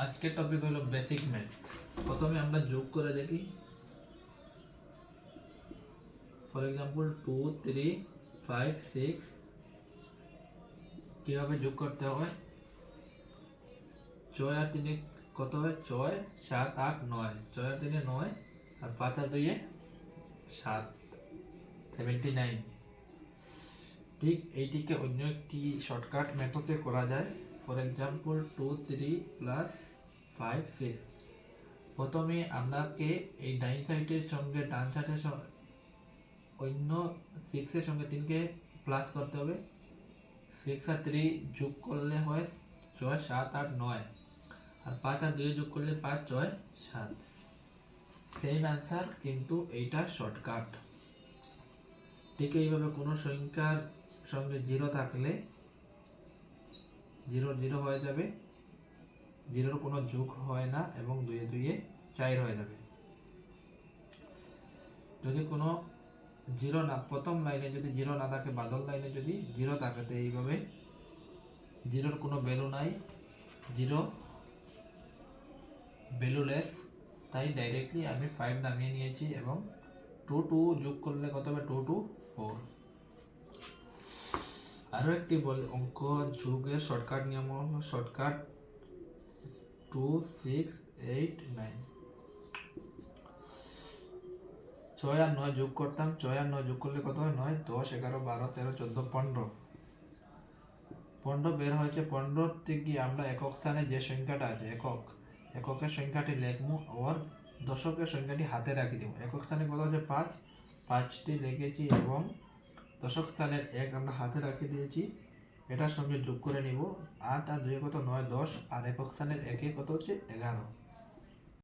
আজকের টপিক হলো basic math. প্রথমে আমরা যোগ করে দেখি। ফর এক্সাম্পল 2, 3, 5, 6 কিভাবে যোগ করতে হয়। 6 আর 3 কত হয়? 6, 7, 8, 9। 6 আর 3 9 আর 5 আর 2 7, 79। ঠিক এইটিকে অন্য একটি শর্টকাট মেথডে করা যায়। For example 2, 3 plus 5, 6। প্রথমে আপনাকে এই ডাইন সাইডের সঙ্গে ডান সাইডের অন্য 6 এর সঙ্গে 3 কে প্লাস করতে হবে। 6 আর 3 যোগ করলে হয় 6, 7, 8, 9 আর 5 আর 2 যোগ করলে 5, 6, 7। সেম অ্যান্সার, কিন্তু এইটা শর্টকাট। ঠিক এইভাবে কোনো সংখ্যার সঙ্গে 0 থাকলে 0 0 হয়ে যাবে, 0 কোনো যোগ হয় না এবং 2 এ 2 এ 4 হয়ে যাবে। যদি কোনো 0 না, প্রথম লাইনে যদি 0 না থাকে, বাদল লাইনে যদি 0 থাকে, তো এইভাবে 0-র কোনো ভ্যালু নাই, 0 ভ্যালুলেস, তাই ডাইরেক্টলি আমি 5 নামিয়ে নিয়েছি এবং 2 যোগ করলে কত হবে? 2, 2, 4। আরও একটি অঙ্ক যোগের শর্টকাট নিয়ম হলো শর্টকাট 2, 6, 8, 9। 6 আর 9 যোগ করতাম। 6 আর 9 যোগ করলে কত হয়? 9, 10, 11, 12, 13, 14, 15। 15 বের হয়েছে। 15 থেকে আমরা একক স্থানে যে সংখ্যাটা আছে, এককের সংখ্যাটি লিখবো আর দশকের সংখ্যাটি হাতে রাখি দেবো। একক স্থানে কত আছে? 5, 5টি লিখেছি এবং দশক স্থানের 1 আমরা হাতে রাখি দিয়েছি। এটার সঙ্গে যোগ করে নিব। 8 আর 2 কত? 9, 10 আর একক স্থানের 1 কত হচ্ছে? 11।